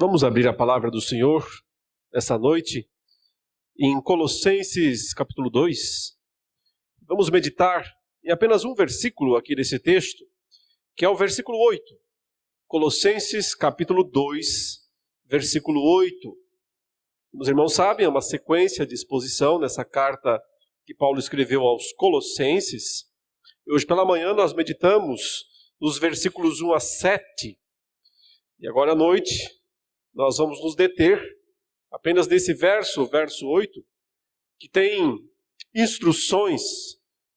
Vamos abrir a palavra do Senhor essa noite em Colossenses capítulo 2. Vamos meditar em apenas um versículo aqui desse texto, que é o versículo 8. Colossenses capítulo 2, versículo 8. Os irmãos sabem, é uma sequência de exposição nessa carta que Paulo escreveu aos Colossenses. Hoje pela manhã nós meditamos nos versículos 1 a 7. E agora à noite nós vamos nos deter apenas nesse verso 8, que tem instruções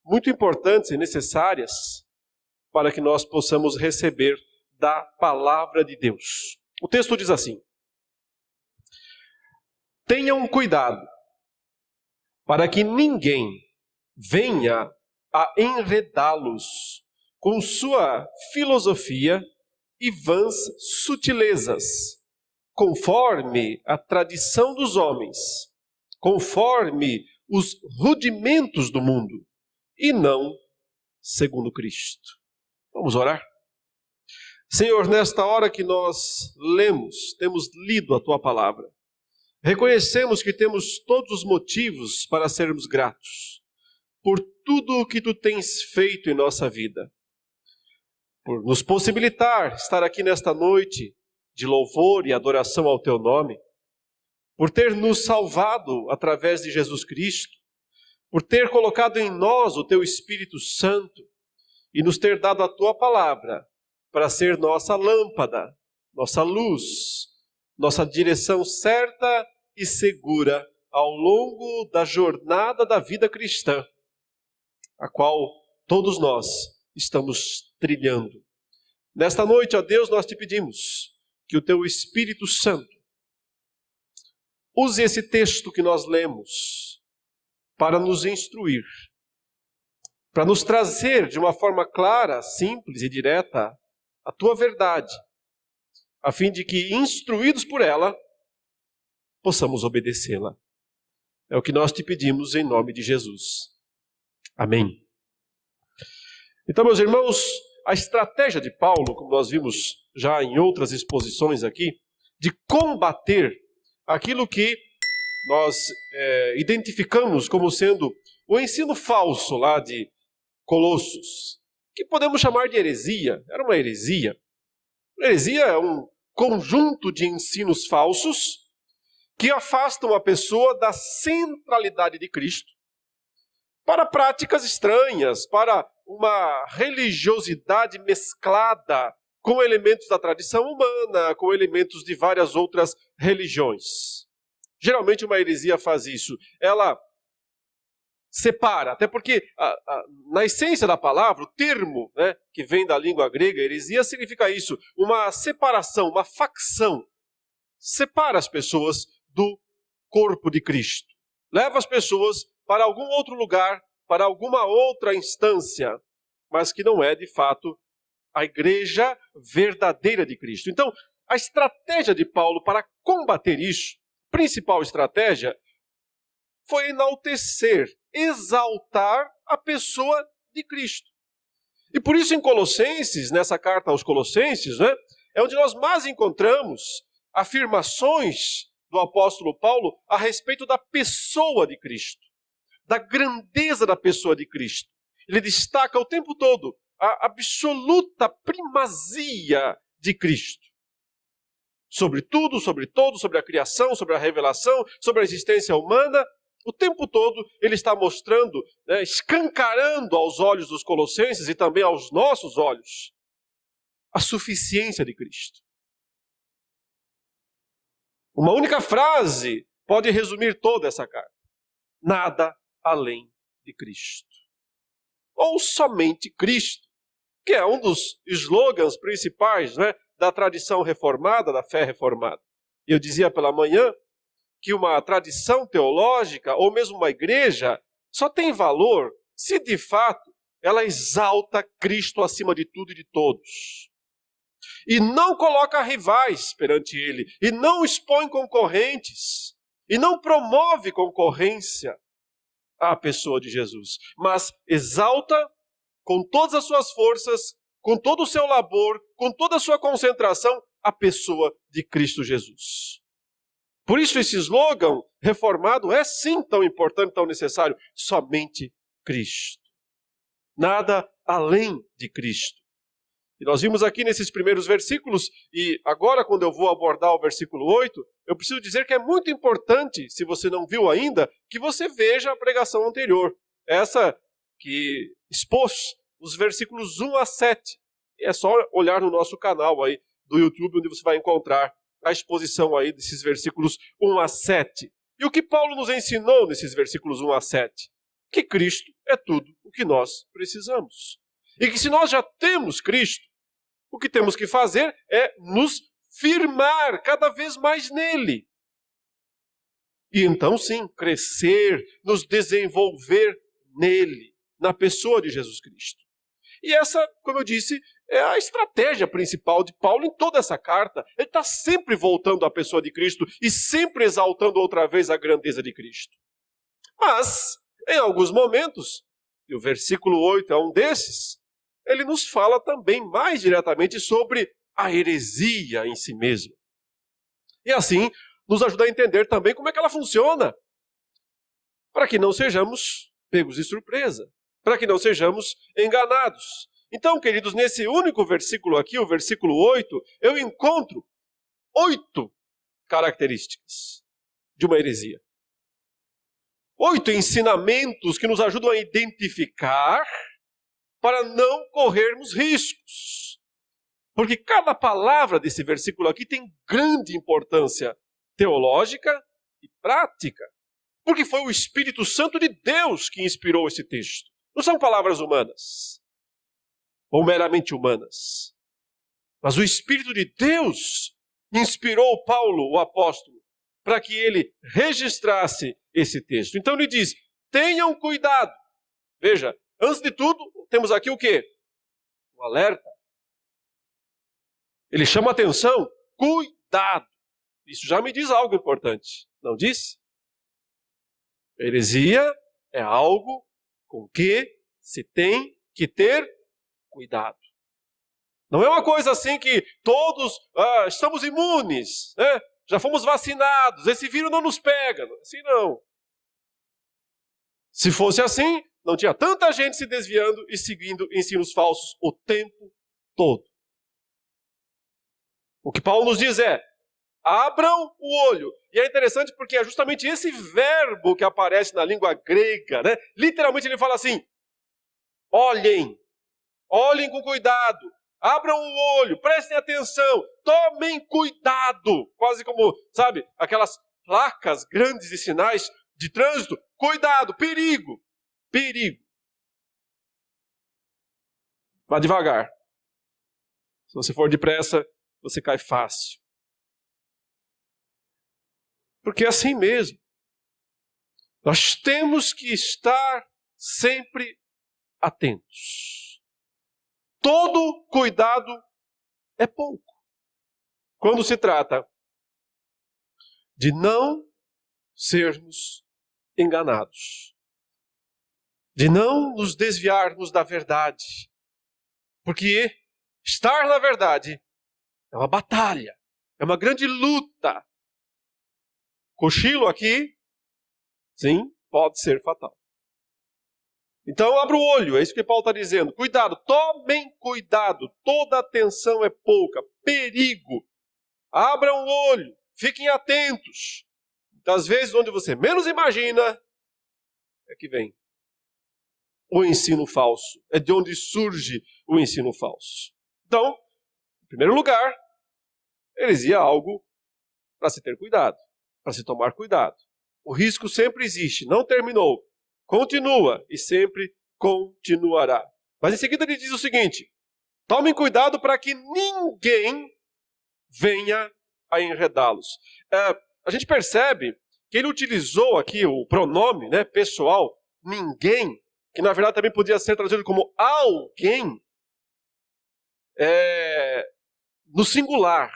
muito importantes e necessárias para que nós possamos receber da palavra de Deus. O texto diz assim: tenham cuidado para que ninguém venha a enredá-los com sua filosofia e vãs sutilezas, conforme a tradição dos homens, conforme os rudimentos do mundo, e não segundo Cristo. Vamos orar? Senhor, nesta hora que nós temos lido a Tua palavra, reconhecemos que temos todos os motivos para sermos gratos por tudo o que Tu tens feito em nossa vida, por nos possibilitar estar aqui nesta noite de louvor e adoração ao Teu nome, por ter nos salvado através de Jesus Cristo, por ter colocado em nós o Teu Espírito Santo e nos ter dado a Tua palavra para ser nossa lâmpada, nossa luz, nossa direção certa e segura ao longo da jornada da vida cristã, a qual todos nós estamos trilhando. Nesta noite, ó Deus, nós te pedimos que o Teu Espírito Santo use esse texto que nós lemos para nos instruir, para nos trazer de uma forma clara, simples e direta a Tua verdade, a fim de que, instruídos por ela, possamos obedecê-la. É o que nós te pedimos em nome de Jesus. Amém. Então, meus irmãos, a estratégia de Paulo, como nós vimos já em outras exposições aqui, de combater aquilo que nós identificamos como sendo o ensino falso lá de Colossos, que podemos chamar de heresia. Era uma heresia. Heresia é um conjunto de ensinos falsos que afastam a pessoa da centralidade de Cristo para práticas estranhas, para uma religiosidade mesclada com elementos da tradição humana, com elementos de várias outras religiões. Geralmente uma heresia faz isso. Ela separa, até porque na essência da palavra, o termo, que vem da língua grega, heresia, significa isso, uma separação, uma facção. Separa as pessoas do corpo de Cristo. Leva as pessoas para algum outro lugar, para alguma outra instância, mas que não é, de fato, a igreja verdadeira de Cristo. Então, a estratégia de Paulo para combater isso, principal estratégia, foi enaltecer, exaltar a pessoa de Cristo. E por isso em Colossenses, nessa carta aos Colossenses, é onde nós mais encontramos afirmações do apóstolo Paulo a respeito da pessoa de Cristo, da grandeza da pessoa de Cristo. Ele destaca o tempo todo a absoluta primazia de Cristo. Sobre tudo, sobre todos, sobre a criação, sobre a revelação, sobre a existência humana, o tempo todo ele está mostrando, escancarando aos olhos dos colossenses e também aos nossos olhos, a suficiência de Cristo. Uma única frase pode resumir toda essa carta: nada além de Cristo. Ou somente Cristo, que é um dos slogans principais da tradição reformada, da fé reformada. Eu dizia pela manhã que uma tradição teológica, ou mesmo uma igreja, só tem valor se de fato ela exalta Cristo acima de tudo e de todos. E não coloca rivais perante Ele, e não expõe concorrentes, e não promove concorrência à pessoa de Jesus, mas exalta com todas as suas forças, com todo o seu labor, com toda a sua concentração, a pessoa de Cristo Jesus. Por isso esse slogan reformado é sim tão importante, tão necessário. Somente Cristo. Nada além de Cristo. E nós vimos aqui nesses primeiros versículos, e agora quando eu vou abordar o versículo 8, eu preciso dizer que é muito importante, se você não viu ainda, que você veja a pregação anterior. Essa que expôs os versículos 1 a 7. É só olhar no nosso canal aí do YouTube, onde você vai encontrar a exposição aí desses versículos 1 a 7. E o que Paulo nos ensinou nesses versículos 1 a 7? Que Cristo é tudo o que nós precisamos. E que se nós já temos Cristo, o que temos que fazer é nos firmar cada vez mais nele. E então sim, crescer, nos desenvolver nele, na pessoa de Jesus Cristo. E essa, como eu disse, é a estratégia principal de Paulo em toda essa carta. Ele está sempre voltando à pessoa de Cristo e sempre exaltando outra vez a grandeza de Cristo. Mas, em alguns momentos, e o versículo 8 é um desses, ele nos fala também mais diretamente sobre a heresia em si mesma. E assim, nos ajuda a entender também como é que ela funciona, para que não sejamos pegos de surpresa, para que não sejamos enganados. Então, queridos, nesse único versículo aqui, o versículo 8, eu encontro 8 características de uma heresia. 8 ensinamentos que nos ajudam a identificar para não corrermos riscos. Porque cada palavra desse versículo aqui tem grande importância teológica e prática. Porque foi o Espírito Santo de Deus que inspirou esse texto. Não são palavras humanas, ou meramente humanas. Mas o Espírito de Deus inspirou Paulo, o apóstolo, para que ele registrasse esse texto. Então ele diz, tenham cuidado. Veja, antes de tudo, temos aqui o quê? O alerta. Ele chama a atenção, cuidado. Isso já me diz algo importante, não diz? Heresia é algo com que se tem que ter cuidado. Não é uma coisa assim que todos estamos imunes, né? Já fomos vacinados, esse vírus não nos pega. Assim não. Se fosse assim, não tinha tanta gente se desviando e seguindo ensinos falsos o tempo todo. O que Paulo nos diz é, abram o olho. E é interessante porque é justamente esse verbo que aparece na língua grega, né? Literalmente ele fala assim, olhem com cuidado, abram o olho, prestem atenção, tomem cuidado. Quase como, sabe, aquelas placas grandes de sinais de trânsito. Cuidado, perigo, perigo. Vá devagar. Se você for depressa, você cai fácil. Porque é assim mesmo. Nós temos que estar sempre atentos. Todo cuidado é pouco. Quando se trata de não sermos enganados, de não nos desviarmos da verdade, porque estar na verdade é uma batalha, é uma grande luta. Cochilo aqui, sim, pode ser fatal. Então abra o olho, é isso que Paulo está dizendo. Cuidado, tomem cuidado, toda atenção é pouca, perigo. Abram o olho, fiquem atentos. Muitas vezes, onde você menos imagina, é que vem o ensino falso. É de onde surge o ensino falso. Então, em primeiro lugar, heresia é algo para se ter cuidado, para se tomar cuidado. O risco sempre existe, não terminou. Continua e sempre continuará. Mas em seguida ele diz o seguinte, tomem cuidado para que ninguém venha a enredá-los. A gente percebe que ele utilizou aqui o pronome, né, pessoal, ninguém, que na verdade também podia ser traduzido como alguém, no singular.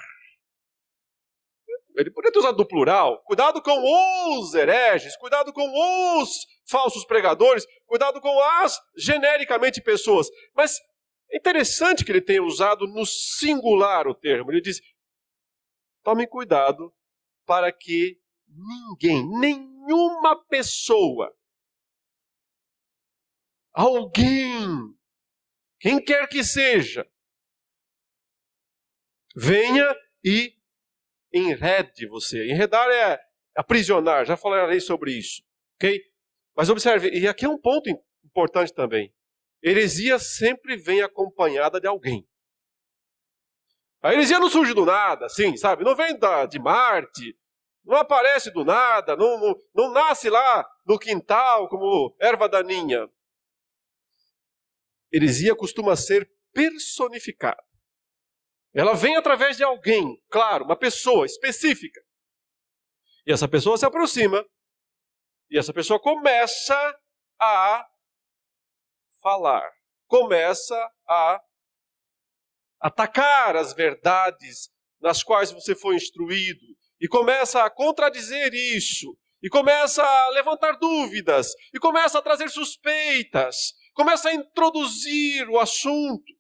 Ele poderia ter usado no plural. Cuidado com os hereges, cuidado com os falsos pregadores, cuidado com as, genericamente, pessoas. Mas é interessante que ele tenha usado no singular o termo. Ele diz, Tome cuidado para que nenhuma pessoa, alguém, quem quer que seja, venha e enrede você. Enredar é aprisionar, já falarei sobre isso, ok? Mas observe, e aqui é um ponto importante também. Heresia sempre vem acompanhada de alguém. A heresia não surge do nada, assim, sabe? Não vem de Marte, não aparece do nada, não nasce lá no quintal como erva daninha. Heresia costuma ser personificada. Ela vem através de alguém, claro, uma pessoa específica. E essa pessoa se aproxima, e essa pessoa começa a falar, começa a atacar as verdades nas quais você foi instruído, e começa a contradizer isso, e começa a levantar dúvidas, e começa a trazer suspeitas, começa a introduzir o assunto.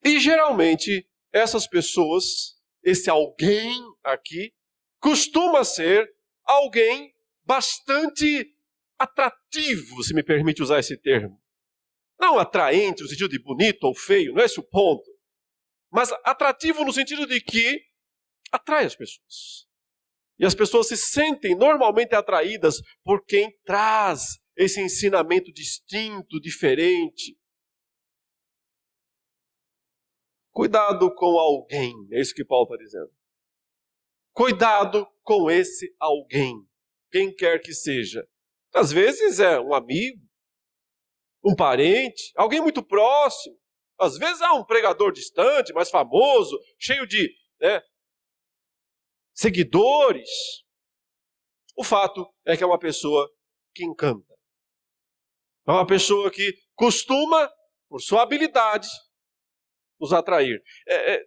E geralmente essas pessoas, esse alguém aqui, costuma ser alguém bastante atrativo, se me permite usar esse termo. Não atraente no sentido de bonito ou feio, não é esse o ponto. Mas atrativo no sentido de que atrai as pessoas. E as pessoas se sentem normalmente atraídas por quem traz esse ensinamento distinto, diferente. Cuidado com alguém, é isso que Paulo está dizendo. Cuidado com esse alguém, quem quer que seja. Às vezes é um amigo, um parente, alguém muito próximo. Às vezes é um pregador distante, mais famoso, cheio de seguidores. O fato é que é uma pessoa que encanta. É uma pessoa que costuma, por sua habilidade, nos atrair.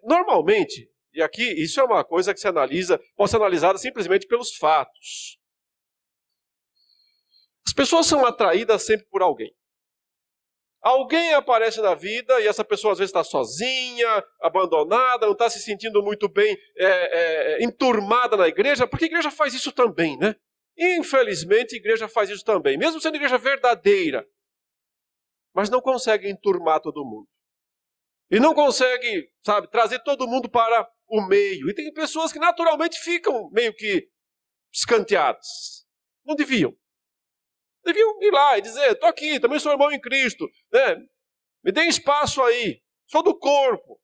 Normalmente, e aqui isso é uma coisa que se analisa, pode ser analisada simplesmente pelos fatos. As pessoas são atraídas sempre por alguém. Alguém aparece na vida e essa pessoa às vezes está sozinha, abandonada, não está se sentindo muito bem enturmada na igreja, porque a igreja faz isso também, né? Infelizmente a igreja faz isso também, mesmo sendo igreja verdadeira, mas não consegue enturmar todo mundo. E não consegue, sabe, trazer todo mundo para o meio. E tem pessoas que naturalmente ficam meio que escanteadas. Não deviam. Deviam ir lá e dizer, estou aqui, também sou irmão em Cristo, né? Me deem espaço aí, sou do corpo.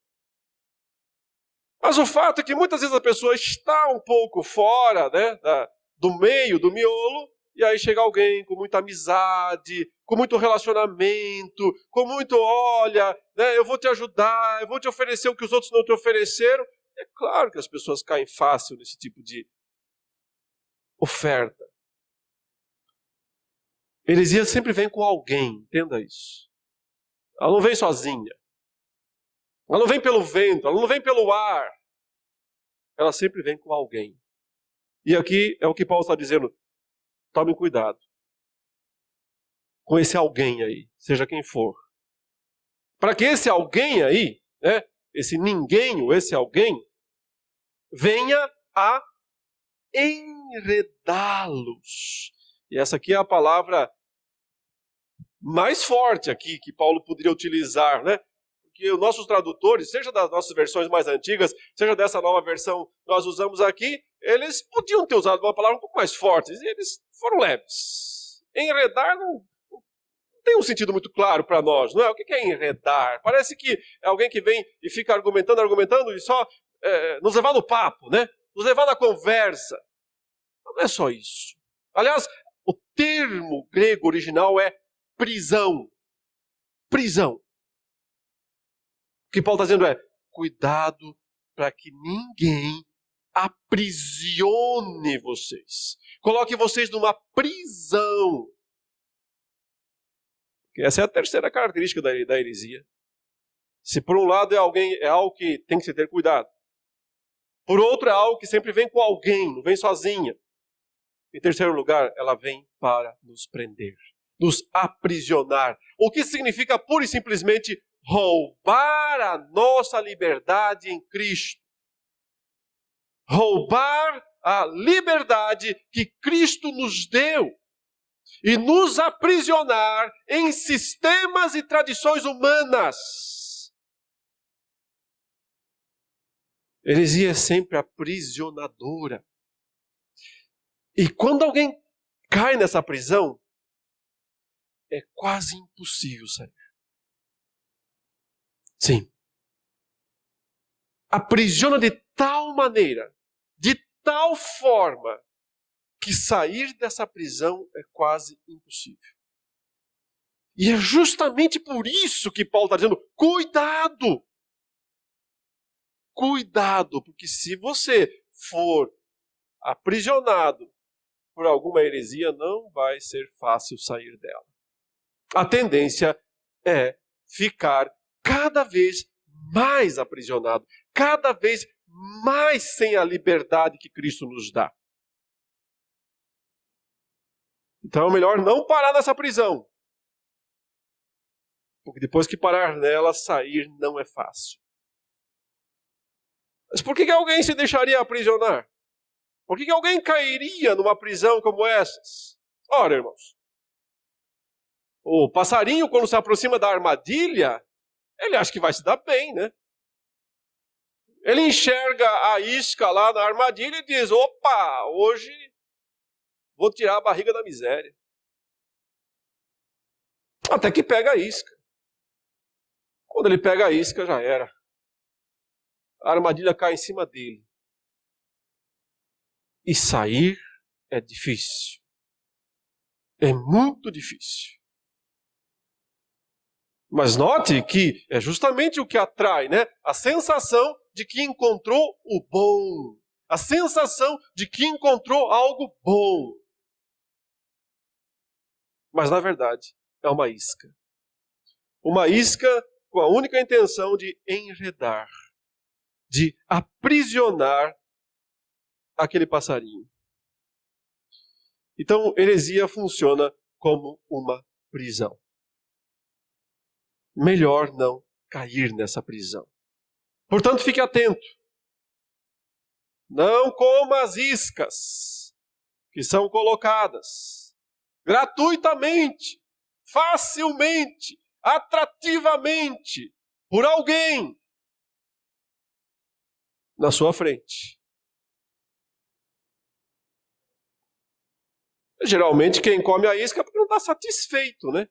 Mas o fato é que muitas vezes a pessoa está um pouco fora, né, do meio, do miolo, e aí chega alguém com muita amizade, com muito relacionamento, com muito, olha, né, eu vou te ajudar, eu vou te oferecer o que os outros não te ofereceram. É claro que as pessoas caem fácil nesse tipo de oferta. Heresia sempre vem com alguém, entenda isso. Ela não vem sozinha. Ela não vem pelo vento, ela não vem pelo ar. Ela sempre vem com alguém. E aqui é o que Paulo está dizendo. Tome cuidado com esse alguém aí, seja quem for. Para que esse alguém aí, né, esse ninguém ou esse alguém, venha a enredá-los. E essa aqui é a palavra mais forte aqui que Paulo poderia utilizar, né? Porque os nossos tradutores, seja das nossas versões mais antigas, seja dessa nova versão que nós usamos aqui, eles podiam ter usado uma palavra um pouco mais forte, e eles foram leves. Enredar não tem um sentido muito claro para nós, não é? O que é enredar? Parece que é alguém que vem e fica argumentando e só nos levar no papo, né? Nos levar na conversa. Não é só isso. Aliás, o termo grego original é prisão. Prisão. O que Paulo está dizendo é, cuidado para que ninguém aprisione vocês. Coloque vocês numa prisão. Essa é a terceira característica da heresia. Se por um lado é algo que tem que se ter cuidado. Por outro é algo que sempre vem com alguém, não vem sozinha. Em terceiro lugar, ela vem para nos prender, nos aprisionar. O que significa pura e simplesmente roubar a nossa liberdade em Cristo. Roubar a liberdade que Cristo nos deu e nos aprisionar em sistemas e tradições humanas. Heresia é sempre aprisionadora. E quando alguém cai nessa prisão, é quase impossível sair. Sim. Aprisiona de tal maneira, de tal forma, que sair dessa prisão é quase impossível. E é justamente por isso que Paulo está dizendo, cuidado! Cuidado, porque se você for aprisionado por alguma heresia, não vai ser fácil sair dela. A tendência é ficar cada vez mais aprisionado, cada vez mais sem a liberdade que Cristo nos dá. Então é melhor não parar nessa prisão, porque depois que parar nela, sair não é fácil. Mas por que alguém se deixaria aprisionar? Por que alguém cairia numa prisão como essas? Ora, irmãos, o passarinho, quando se aproxima da armadilha, ele acha que vai se dar bem, né? Ele enxerga a isca lá na armadilha e diz, opa, hoje vou tirar a barriga da miséria. Até que pega a isca. Quando ele pega a isca, já era. A armadilha cai em cima dele. E sair é difícil. É muito difícil. Mas note que é justamente o que atrai, né? A sensação de que encontrou o bom. A sensação de que encontrou algo bom. Mas na verdade é uma isca. Uma isca com a única intenção de enredar, de aprisionar aquele passarinho. Então, heresia funciona como uma prisão. Melhor não cair nessa prisão. Portanto, fique atento. Não coma as iscas que são colocadas gratuitamente, facilmente, atrativamente, por alguém na sua frente. Geralmente quem come a isca é porque não está satisfeito, né?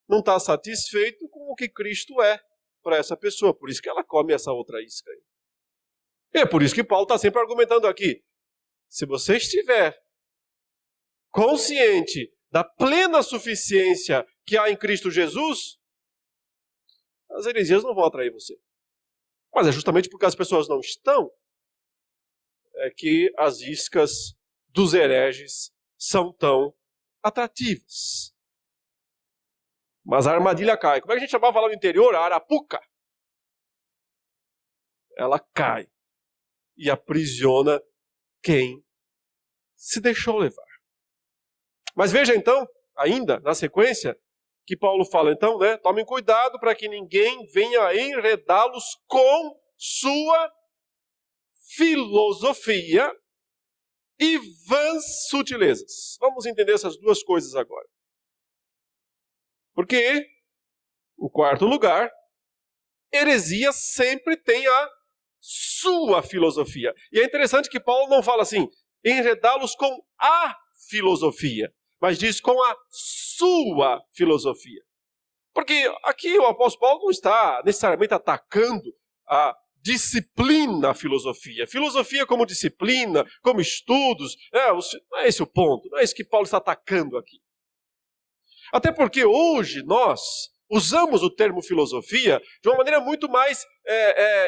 Não está satisfeito com o que Cristo é para essa pessoa. Por isso que ela come essa outra isca aí. E é por isso que Paulo está sempre argumentando aqui. Se você estiver consciente da plena suficiência que há em Cristo Jesus, as heresias não vão atrair você. Mas é justamente porque as pessoas não estão, é que as iscas dos hereges são tão atrativas. Mas a armadilha cai. Como é que a gente chamava lá no interior? A arapuca. Ela cai e aprisiona quem se deixou levar. Mas veja então, ainda na sequência, que Paulo fala então, né? Tomem cuidado para que ninguém venha enredá-los com sua filosofia e vãs sutilezas. Vamos entender essas duas coisas agora. Porque, em quarto lugar, heresia sempre tem a sua filosofia. E é interessante que Paulo não fala assim, enredá-los com a filosofia, mas diz com a sua filosofia. Porque aqui o apóstolo Paulo não está necessariamente atacando a disciplina, a filosofia. Filosofia como disciplina, como estudos, não é esse o ponto, não é isso que Paulo está atacando aqui. Até porque hoje nós usamos o termo filosofia de uma maneira muito mais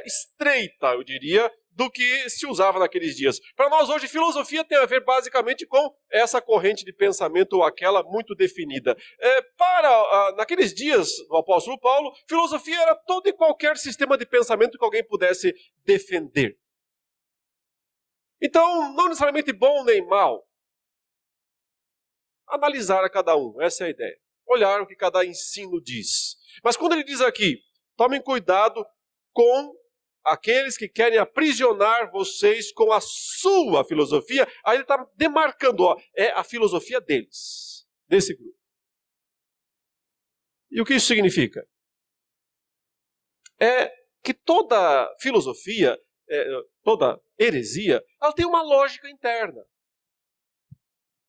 estreita, eu diria, do que se usava naqueles dias. Para nós hoje, filosofia tem a ver basicamente com essa corrente de pensamento ou aquela muito definida. Naqueles dias do apóstolo Paulo, filosofia era todo e qualquer sistema de pensamento que alguém pudesse defender. Então, não necessariamente bom nem mal. Analisar a cada um, essa é a ideia. Olhar o que cada ensino diz. Mas quando ele diz aqui, Tomem cuidado com aqueles que querem aprisionar vocês com a sua filosofia. Aí ele está demarcando, é a filosofia deles, desse grupo. E o que isso significa? É que toda filosofia, toda heresia, ela tem uma lógica interna.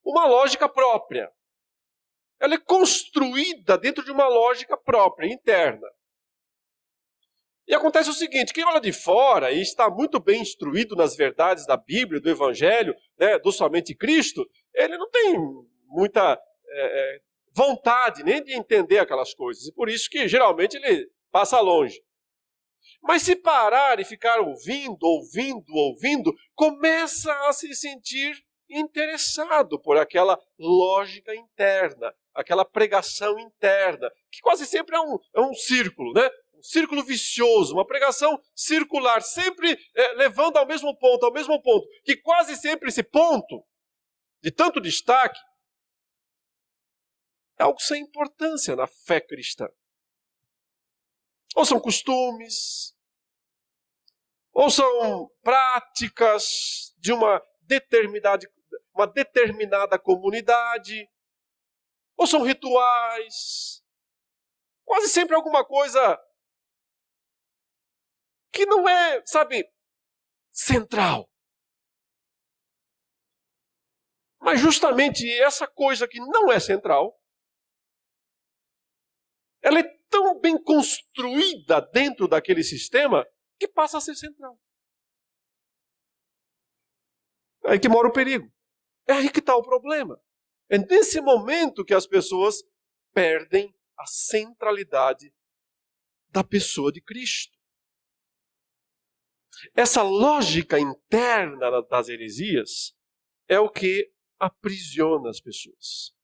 Uma lógica própria. Ela é construída dentro de uma lógica própria, interna. E acontece o seguinte, quem olha de fora e está muito bem instruído nas verdades da Bíblia, do Evangelho, do somente Cristo, ele não tem muita vontade nem de entender aquelas coisas. E por isso que geralmente ele passa longe. Mas se parar e ficar ouvindo, começa a se sentir interessado por aquela lógica interna, aquela pregação interna, que quase sempre é um círculo, né? Um círculo vicioso, uma pregação circular, sempre levando ao mesmo ponto, que quase sempre esse ponto, de tanto destaque, é algo sem importância na fé cristã. Ou são costumes, ou são práticas de uma determinada comunidade, ou são rituais, quase sempre alguma coisa que não é, central. Mas justamente essa coisa que não é central, ela é tão bem construída dentro daquele sistema que passa a ser central. É aí que mora o perigo. É aí que está o problema. É nesse momento que as pessoas perdem a centralidade da pessoa de Cristo. Essa lógica interna das heresias é o que aprisiona as pessoas.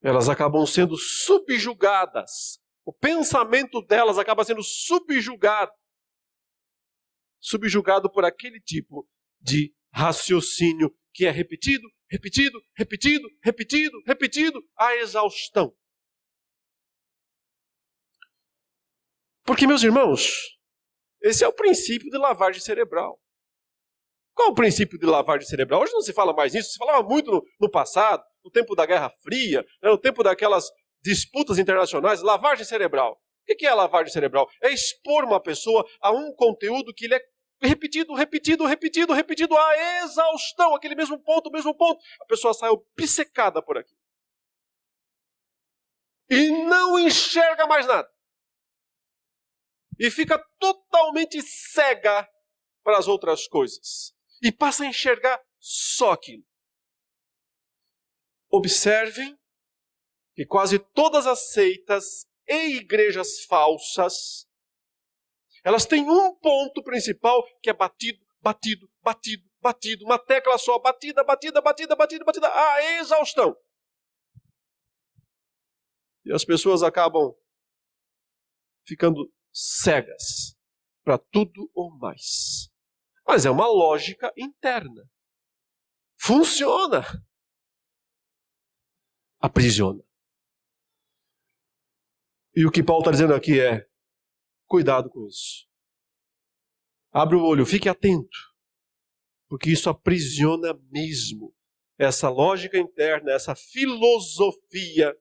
Elas acabam sendo subjugadas. O pensamento delas acaba sendo subjugado por aquele tipo de raciocínio que é repetido à exaustão. Porque, meus irmãos, esse é o princípio de lavagem cerebral. Qual é o princípio de lavagem cerebral? Hoje não se fala mais nisso, se falava muito no passado, no tempo da Guerra Fria, no tempo daquelas disputas internacionais, lavagem cerebral. O que é lavagem cerebral? É expor uma pessoa a um conteúdo que ele é repetido à exaustão, aquele mesmo ponto. A pessoa sai obcecada por aqui. E não enxerga mais nada. E fica totalmente cega para as outras coisas. E passa a enxergar só aquilo. Observem que quase todas as seitas e igrejas falsas, elas têm um ponto principal que é batido, uma tecla só, batida, à exaustão. E as pessoas acabam ficando cegas para tudo ou mais. Mas é uma lógica interna. Funciona. Aprisiona. E o que Paulo está dizendo aqui é, cuidado com isso. Abre o olho, fique atento. Porque isso aprisiona mesmo. Essa lógica interna, essa filosofia,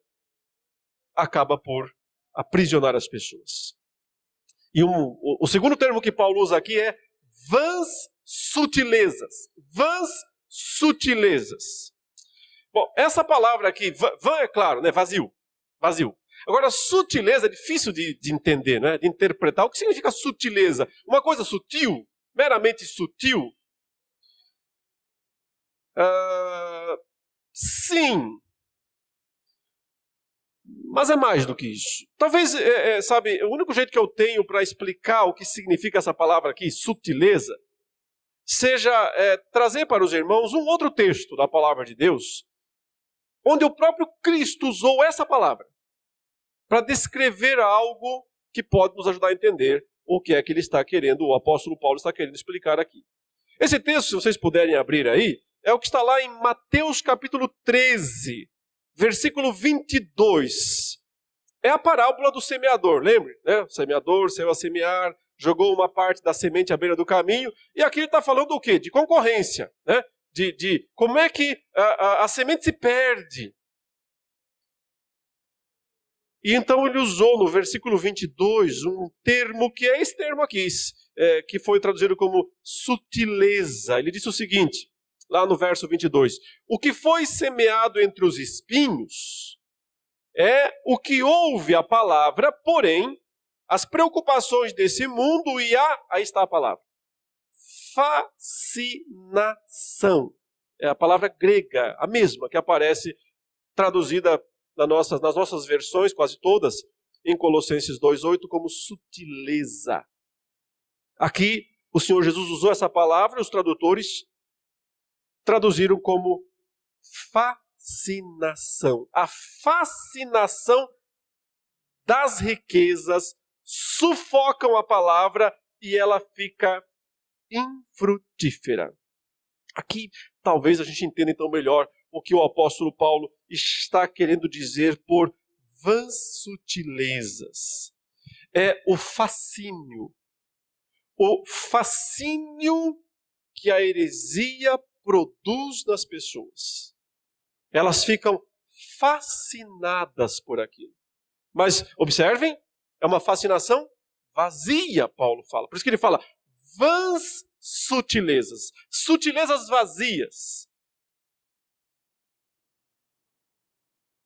acaba por aprisionar as pessoas. E o segundo termo que Paulo usa aqui é vãs sutilezas. Vãs sutilezas. Bom, essa palavra aqui, vã é claro, né? Vazio. Agora, sutileza é difícil de entender, né? De interpretar. O que significa sutileza? Uma coisa sutil, meramente sutil? Sim. Mas é mais do que isso. Talvez, o único jeito que eu tenho para explicar o que significa essa palavra aqui, sutileza, seja trazer para os irmãos um outro texto da palavra de Deus, onde o próprio Cristo usou essa palavra para descrever algo que pode nos ajudar a entender o que é que ele está querendo, o apóstolo Paulo está querendo explicar aqui. Esse texto, se vocês puderem abrir aí, é o que está lá em Mateus capítulo 13, versículo 22. é a parábola do semeador, lembre? Né? O semeador saiu a semear, jogou uma parte da semente à beira do caminho, e aqui ele está falando do quê? De concorrência, né? De como é que a semente se perde. E então ele usou no versículo 22 um termo que é esse termo aqui, que foi traduzido como sutileza. Ele disse o seguinte, lá no verso 22, o que foi semeado entre os espinhos é o que ouve a palavra, porém, as preocupações desse mundo aí está a palavra, fascinação. É a palavra grega, a mesma que aparece traduzida nas nossas versões, quase todas, em Colossenses 2,8, como sutileza. Aqui, o Senhor Jesus usou essa palavra, os tradutores traduziram como fascinação. A fascinação das riquezas sufocam a palavra e ela fica infrutífera. Aqui, talvez a gente entenda então melhor o que o apóstolo Paulo está querendo dizer por vãs sutilezas. É o fascínio que a heresia produz nas pessoas. Elas ficam fascinadas por aquilo. Mas, observem, é uma fascinação vazia, Paulo fala. Por isso que ele fala, vãs sutilezas. Sutilezas vazias.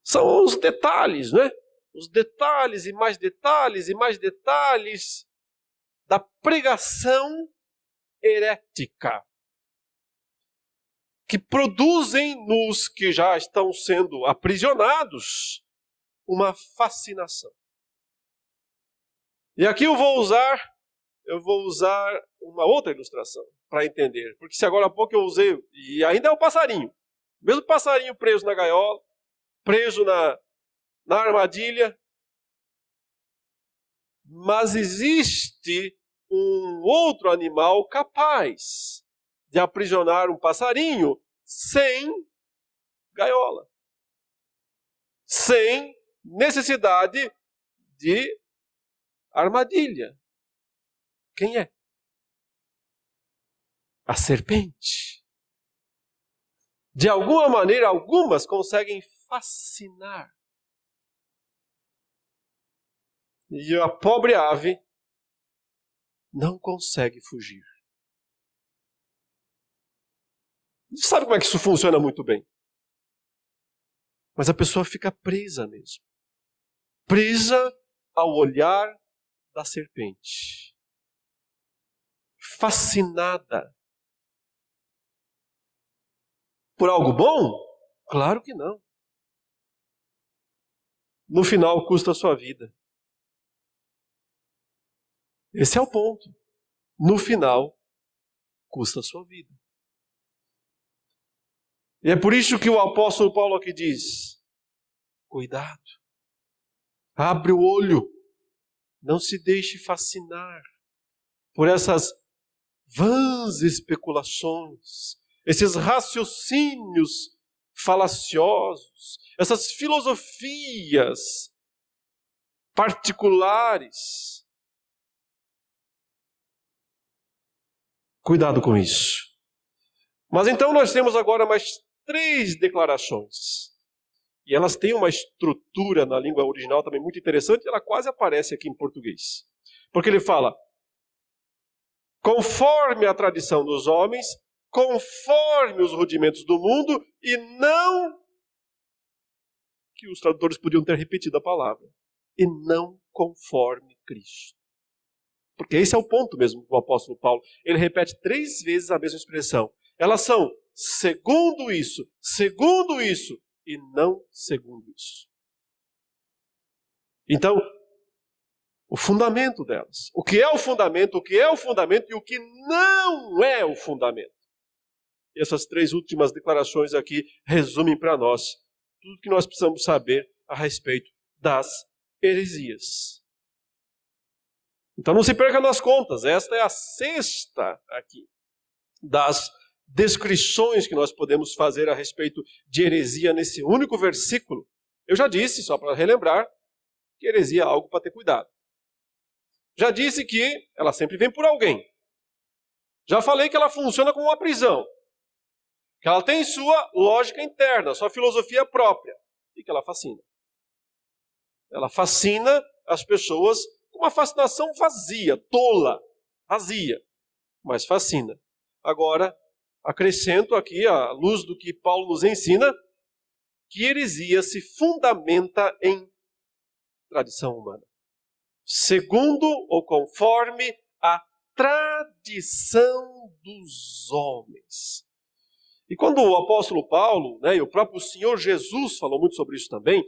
São os detalhes, né? Os detalhes e mais detalhes e mais detalhes da pregação herética, que produzem nos que já estão sendo aprisionados uma fascinação. E aqui eu vou usar uma outra ilustração para entender, porque se agora há pouco eu usei, e ainda é o passarinho, mesmo passarinho preso na gaiola, preso na armadilha, mas existe um outro animal capaz de aprisionar um passarinho sem gaiola, sem necessidade de armadilha. Quem é? A serpente. De alguma maneira, algumas conseguem fascinar. E a pobre ave não consegue fugir. Sabe como é que isso funciona muito bem? Mas a pessoa fica presa mesmo. Presa ao olhar da serpente. Fascinada. Por algo bom? Claro que não. No final custa a sua vida. Esse é o ponto. No final, custa a sua vida. E é por isso que o apóstolo Paulo aqui diz, cuidado, abre o olho, não se deixe fascinar por essas vãs especulações, esses raciocínios falaciosos, essas filosofias particulares. Cuidado com isso. Mas então nós temos agora mais 3 declarações. E elas têm uma estrutura na língua original também muito interessante, ela quase aparece aqui em português. Porque ele fala, conforme a tradição dos homens, conforme os rudimentos do mundo, e não, que os tradutores podiam ter repetido a palavra, e não conforme Cristo. Porque esse é o ponto mesmo do apóstolo Paulo. Ele repete 3 vezes a mesma expressão. Elas são segundo isso, e não segundo isso. Então, o fundamento delas. O que é o fundamento e o que não é o fundamento. E essas 3 últimas declarações aqui resumem para nós tudo que nós precisamos saber a respeito das heresias. Então não se perca nas contas, esta é a 6ª aqui das descrições que nós podemos fazer a respeito de heresia nesse único versículo. Eu já disse, só para relembrar, que heresia é algo para ter cuidado. Já disse que ela sempre vem por alguém. Já falei que ela funciona como uma prisão. Que ela tem sua lógica interna, sua filosofia própria. E que ela fascina. Ela fascina as pessoas com uma fascinação vazia, tola, vazia, mas fascina. Agora, acrescento aqui, à luz do que Paulo nos ensina, que heresia se fundamenta em tradição humana. Segundo ou conforme a tradição dos homens. E quando o apóstolo Paulo, e o próprio Senhor Jesus falou muito sobre isso também,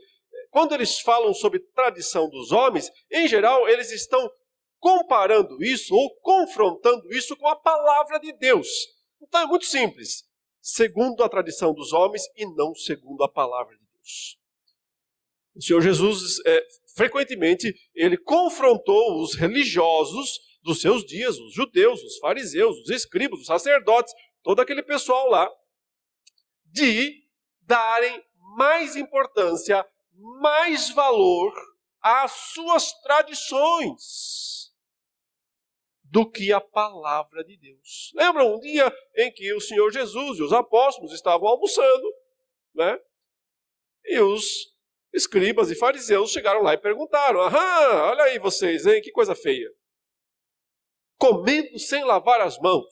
quando eles falam sobre tradição dos homens, em geral eles estão comparando isso ou confrontando isso com a palavra de Deus. Então é muito simples, segundo a tradição dos homens e não segundo a palavra de Deus. O Senhor Jesus, frequentemente, ele confrontou os religiosos dos seus dias, os judeus, os fariseus, os escribas, os sacerdotes, todo aquele pessoal lá, de darem mais importância, mais valor às suas tradições do que a palavra de Deus. Lembram um dia em que o Senhor Jesus e os apóstolos estavam almoçando, e os escribas e fariseus chegaram lá e perguntaram: olha aí vocês, hein? Que coisa feia. Comendo sem lavar as mãos.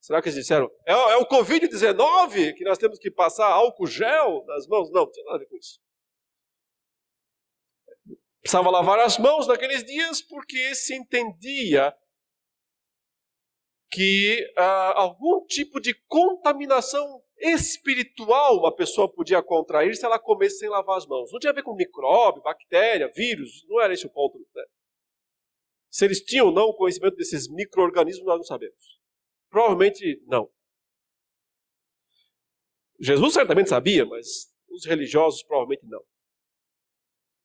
Será que eles disseram, é o Covid-19 que nós temos que passar álcool gel nas mãos? Não tinha nada a ver com isso. Precisava lavar as mãos naqueles dias porque se entendia que algum tipo de contaminação espiritual uma pessoa podia contrair se ela comesse sem lavar as mãos. Não tinha a ver com micróbio, bactéria, vírus, não era esse o ponto. Se eles tinham ou não conhecimento desses micro-organismos, nós não sabemos. Provavelmente não. Jesus certamente sabia, mas os religiosos provavelmente não.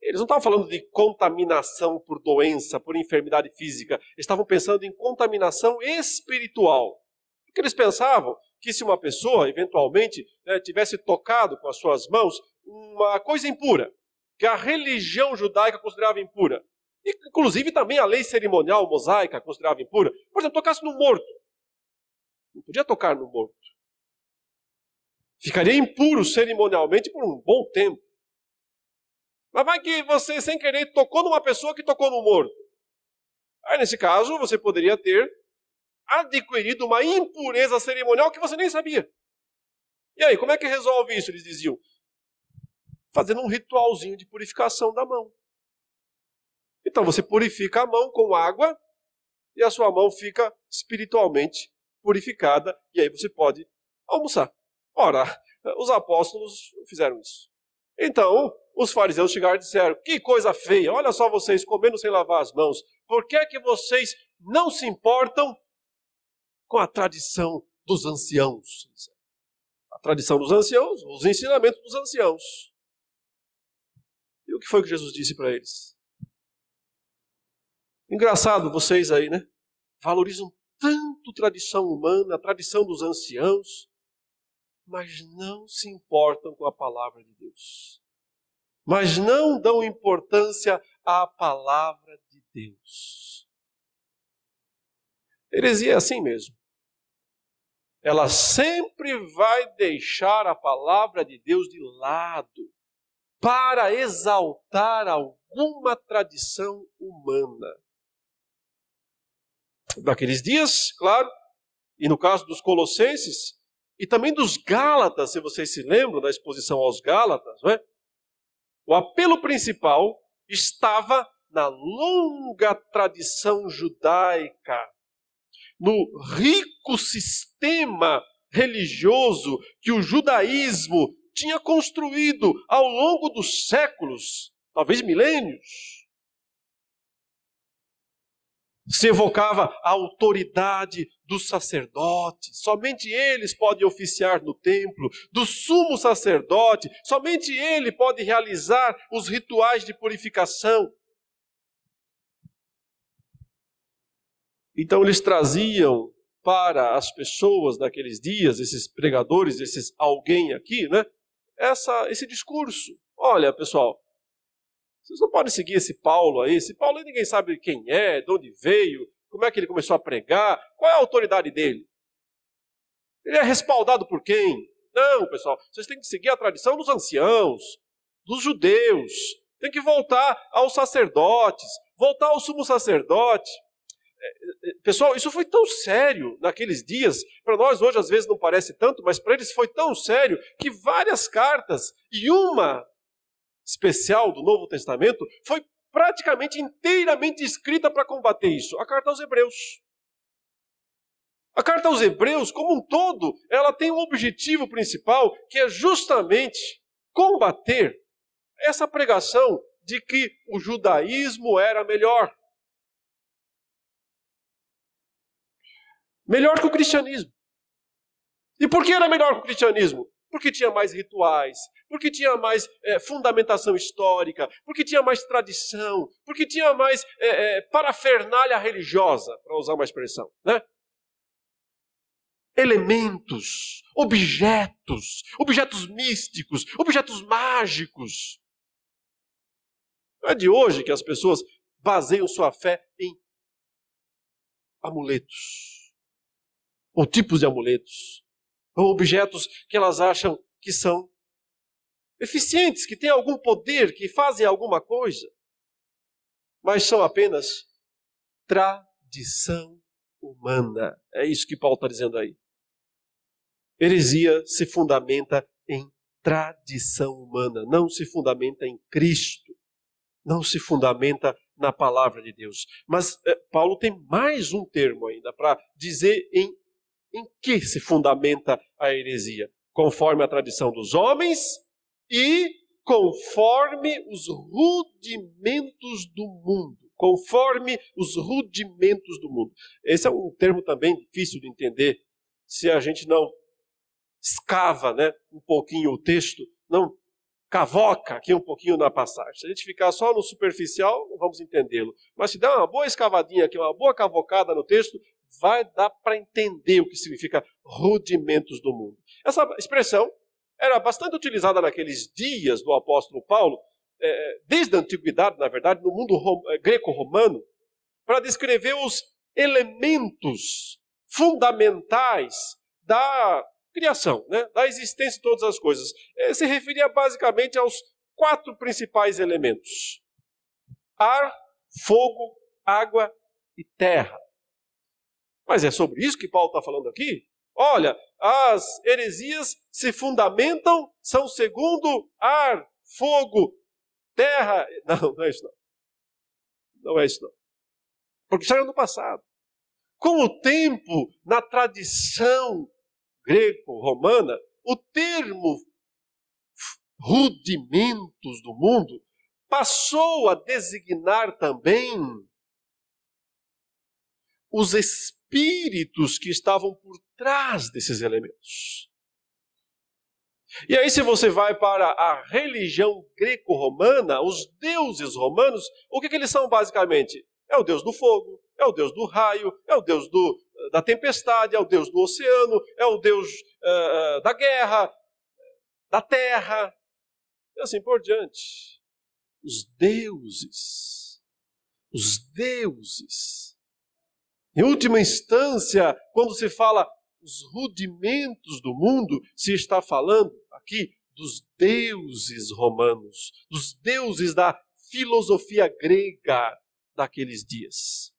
Eles não estavam falando de contaminação por doença, por enfermidade física. Eles estavam pensando em contaminação espiritual. Porque eles pensavam que se uma pessoa, eventualmente, tivesse tocado com as suas mãos uma coisa impura, que a religião judaica considerava impura, e, inclusive também a lei cerimonial mosaica considerava impura, por exemplo, tocasse no morto. Não podia tocar no morto. Ficaria impuro cerimonialmente por um bom tempo. Mas vai que você, sem querer, tocou numa pessoa que tocou no morto. Aí, nesse caso, você poderia ter adquirido uma impureza cerimonial que você nem sabia. E aí, como é que resolve isso? Eles diziam, fazendo um ritualzinho de purificação da mão. Então, você purifica a mão com água e a sua mão fica espiritualmente purificada, e aí você pode almoçar. Ora, os apóstolos fizeram isso. Então, os fariseus chegaram e disseram, que coisa feia, olha só vocês comendo sem lavar as mãos, por que é que vocês não se importam com a tradição dos anciãos? A tradição dos anciãos, os ensinamentos dos anciãos. E o que foi que Jesus disse para eles? Engraçado vocês aí, valorizam tanto tradição humana, a tradição dos anciãos, mas não se importam com a palavra de Deus. Mas não dão importância à palavra de Deus. Heresia é assim mesmo. Ela sempre vai deixar a palavra de Deus de lado para exaltar alguma tradição humana. Naqueles dias, claro, e no caso dos Colossenses, e também dos Gálatas, se vocês se lembram da exposição aos Gálatas, o apelo principal estava na longa tradição judaica, no rico sistema religioso que o judaísmo tinha construído ao longo dos séculos, talvez milênios. Se evocava a autoridade dos sacerdotes, somente eles podem oficiar no templo, do sumo sacerdote, somente ele pode realizar os rituais de purificação. Então eles traziam para as pessoas daqueles dias, esses pregadores, esses alguém aqui, esse discurso. Olha, pessoal, Vocês não podem seguir esse Paulo aí. Esse Paulo aí ninguém sabe quem é, de onde veio, como é que ele começou a pregar, qual é a autoridade dele. Ele é respaldado por quem? Não, pessoal, vocês têm que seguir a tradição dos anciãos, dos judeus. Tem que voltar aos sacerdotes, voltar ao sumo sacerdote. Pessoal, isso foi tão sério naqueles dias. Para nós hoje às vezes não parece tanto, mas para eles foi tão sério que várias cartas, e uma especial do Novo Testamento, foi praticamente inteiramente escrita para combater isso. A carta aos Hebreus. A carta aos Hebreus, como um todo, ela tem um objetivo principal, que é justamente combater essa pregação de que o judaísmo era melhor. Melhor que o cristianismo. E por que era melhor que o cristianismo? Porque tinha mais rituais, porque tinha mais fundamentação histórica, porque tinha mais tradição, porque tinha mais parafernália religiosa, para usar uma expressão, né? Elementos, objetos místicos, objetos mágicos. Não é de hoje que as pessoas baseiam sua fé em amuletos, ou tipos de amuletos, ou objetos que elas acham que são eficientes, que têm algum poder, que fazem alguma coisa, mas são apenas tradição humana. É isso que Paulo está dizendo aí. Heresia se fundamenta em tradição humana, não se fundamenta em Cristo, não se fundamenta na palavra de Deus. Mas Paulo tem mais um termo ainda para dizer em que se fundamenta a heresia. Conforme a tradição dos homens e conforme os rudimentos do mundo. Conforme os rudimentos do mundo. Esse é um termo também difícil de entender se a gente não escava, né, um pouquinho o texto, não cavoca aqui um pouquinho na passagem. Se a gente ficar só no superficial, não vamos entendê-lo. Mas se der uma boa escavadinha aqui, uma boa cavocada no texto, vai dar para entender o que significa rudimentos do mundo. Essa expressão era bastante utilizada naqueles dias do apóstolo Paulo, desde a antiguidade, na verdade, no mundo greco-romano, para descrever os elementos fundamentais da criação, né? Da existência de todas as coisas. Se referia basicamente aos 4 principais elementos: ar, fogo, água e terra. Mas é sobre isso que Paulo está falando aqui? Olha, as heresias se fundamentam, são segundo ar, fogo, terra. Não, não é isso não. Não é isso não. Porque isso era no passado. Com o tempo, na tradição greco-romana, o termo rudimentos do mundo passou a designar também os espíritos que estavam por trás desses elementos. E aí, se você vai para a religião greco-romana, os deuses romanos, o que eles são basicamente? É o deus do fogo, é o deus do raio, é o deus da tempestade, é o deus do oceano, é o deus da guerra, da terra, e assim por diante. Os deuses. Em última instância, quando se fala os rudimentos do mundo, se está falando aqui dos deuses romanos, dos deuses da filosofia grega daqueles dias.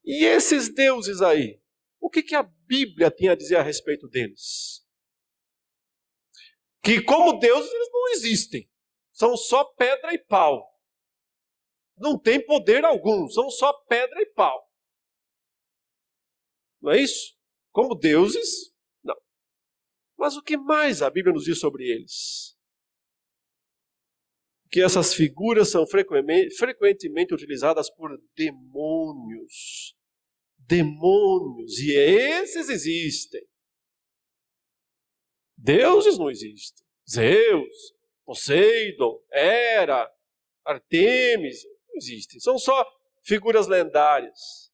E esses deuses aí, o que a Bíblia tem a dizer a respeito deles? Que como deuses eles não existem, são só pedra e pau. Não tem poder algum, são só pedra e pau. Não é isso? Como deuses, não. Mas o que mais a Bíblia nos diz sobre eles? Que essas figuras são frequentemente utilizadas por demônios. Demônios, e esses existem. Deuses não existem. Zeus, Poseidon, Hera, Artemis, não existem. São só figuras lendárias.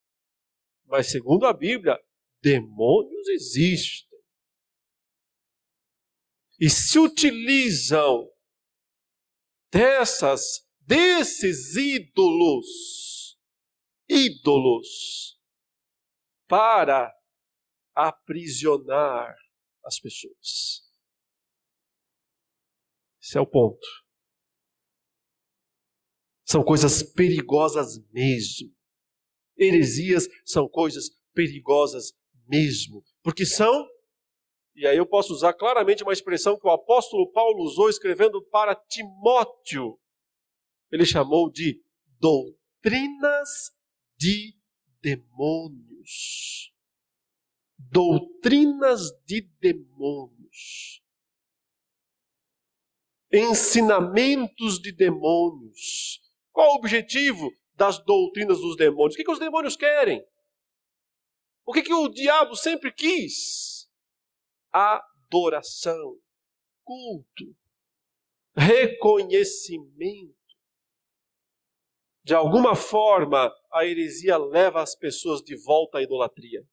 Mas segundo a Bíblia, demônios existem. E se utilizam desses ídolos, para aprisionar as pessoas. Esse é o ponto. São coisas perigosas mesmo. Heresias são coisas perigosas mesmo. Porque são, e aí eu posso usar claramente uma expressão que o apóstolo Paulo usou escrevendo para Timóteo. Ele chamou de doutrinas de demônios. Doutrinas de demônios. Ensinamentos de demônios. Qual o objetivo das doutrinas dos demônios? O que os demônios querem? O que o diabo sempre quis? Adoração, culto, reconhecimento. De alguma forma, a heresia leva as pessoas de volta à idolatria.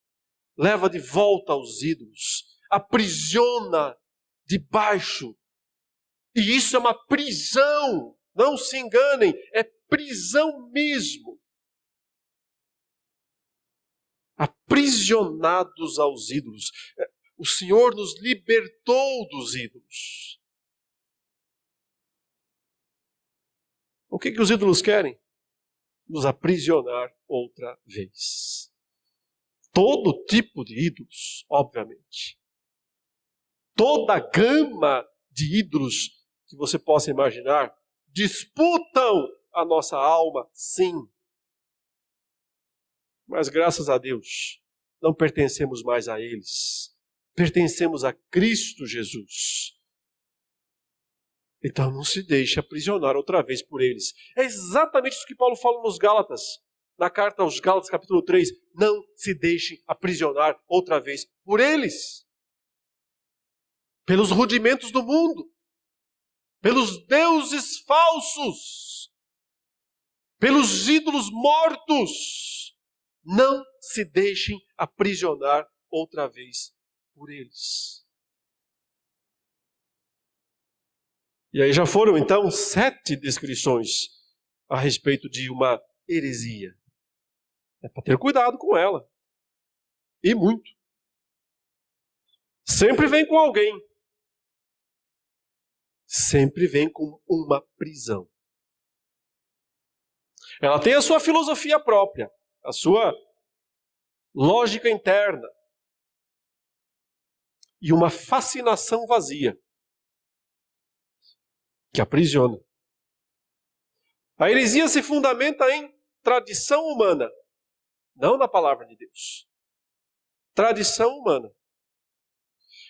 Leva de volta aos ídolos. Aprisiona debaixo. E isso é uma prisão. Não se enganem, é prisão mesmo. Aprisionados aos ídolos. O Senhor nos libertou dos ídolos. O que os ídolos querem? Nos aprisionar outra vez. Todo tipo de ídolos, obviamente. Toda a gama de ídolos que você possa imaginar disputam a nossa alma, sim. Mas graças a Deus, não pertencemos mais a eles. Pertencemos a Cristo Jesus. Então não se deixe aprisionar outra vez por eles. É exatamente isso que Paulo fala nos Gálatas. Na carta aos Gálatas, capítulo 3. Não se deixem aprisionar outra vez por eles. Pelos rudimentos do mundo. Pelos deuses falsos. Pelos ídolos mortos. Não se deixem aprisionar outra vez por eles. E aí já foram então 7 descrições a respeito de uma heresia. É para ter cuidado com ela. E muito. Sempre vem com alguém. Sempre vem com uma prisão. Ela tem a sua filosofia própria, a sua lógica interna. E uma fascinação vazia, que aprisiona. A heresia se fundamenta em tradição humana, não na palavra de Deus. Tradição humana.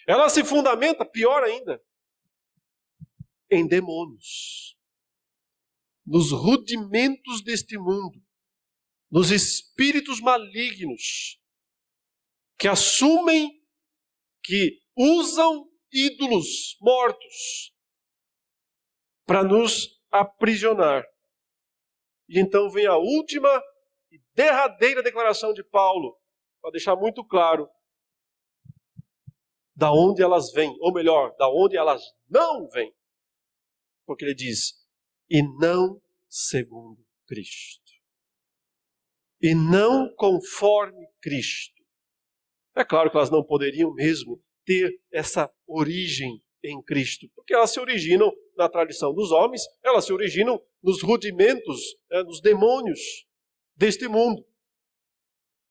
Ela se fundamenta, pior ainda, em demônios. Nos rudimentos deste mundo. Nos espíritos malignos que assumem, que usam ídolos mortos para nos aprisionar. E então vem a última e derradeira declaração de Paulo, para deixar muito claro da onde elas vêm, ou melhor, da onde elas não vêm. Porque ele diz, e não segundo Cristo. E não conforme Cristo. É claro que elas não poderiam mesmo ter essa origem em Cristo, porque elas se originam na tradição dos homens, elas se originam nos rudimentos, nos demônios deste mundo.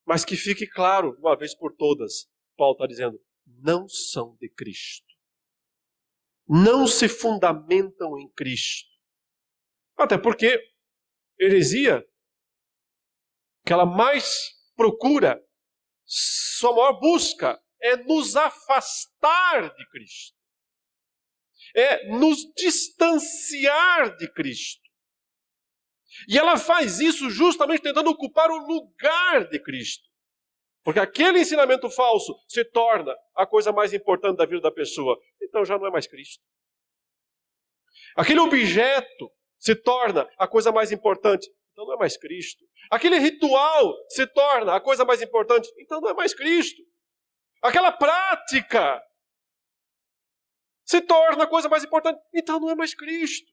Mas que fique claro, de uma vez por todas, Paulo está dizendo, não são de Cristo. Não se fundamentam em Cristo. Até porque heresia, que ela mais procura, sua maior busca é nos afastar de Cristo. É nos distanciar de Cristo. E ela faz isso justamente tentando ocupar o lugar de Cristo. Porque aquele ensinamento falso se torna a coisa mais importante da vida da pessoa. Então já não é mais Cristo. Aquele objeto se torna a coisa mais importante. Então não é mais Cristo. Aquele ritual se torna a coisa mais importante. Então não é mais Cristo. Aquela prática se torna a coisa mais importante. Então não é mais Cristo.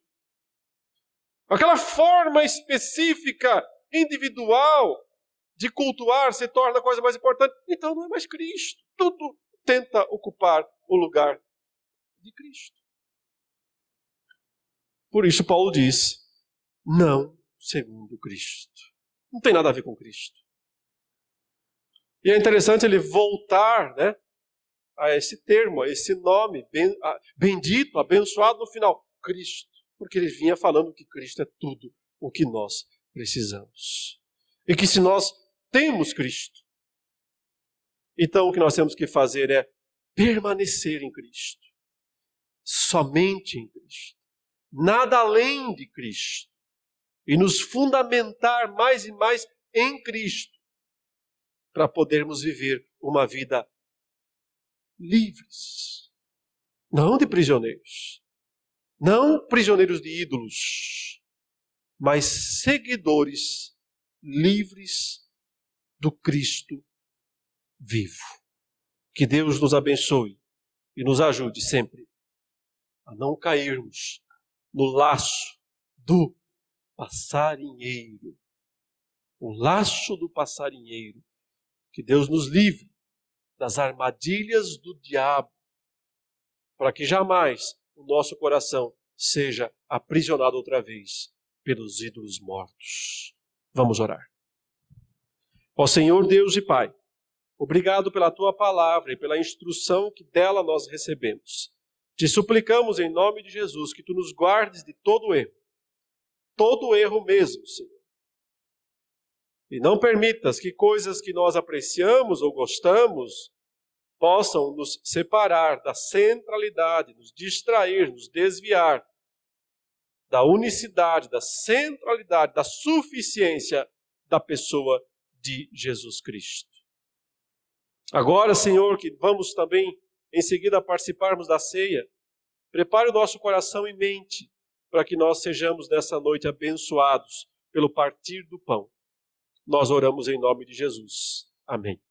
Aquela forma específica, individual, de cultuar se torna a coisa mais importante. Então não é mais Cristo. Tudo tenta ocupar o lugar de Cristo. Por isso Paulo diz, não segundo Cristo. Não tem nada a ver com Cristo. E é interessante ele voltar, né, a esse termo, a esse nome, bendito, abençoado no final, Cristo. Porque ele vinha falando que Cristo é tudo o que nós precisamos. E que se nós temos Cristo, então o que nós temos que fazer é permanecer em Cristo. Somente em Cristo. Nada além de Cristo. E nos fundamentar mais e mais em Cristo, para podermos viver uma vida livres. Não de prisioneiros. Não prisioneiros de ídolos, mas seguidores livres do Cristo vivo. Que Deus nos abençoe e nos ajude sempre a não cairmos no laço do passarinheiro. O laço do passarinheiro. Que Deus nos livre das armadilhas do diabo, para que jamais o nosso coração seja aprisionado outra vez pelos ídolos mortos. Vamos orar. Ó Senhor Deus e Pai, obrigado pela Tua palavra e pela instrução que dela nós recebemos. Te suplicamos em nome de Jesus que Tu nos guardes de todo erro mesmo, Senhor. E não permitas que coisas que nós apreciamos ou gostamos possam nos separar da centralidade, nos distrair, nos desviar da unicidade, da centralidade, da suficiência da pessoa de Jesus Cristo. Agora, Senhor, que vamos também em seguida participarmos da ceia, prepare o nosso coração e mente para que nós sejamos nessa noite abençoados pelo partir do pão. Nós oramos em nome de Jesus. Amém.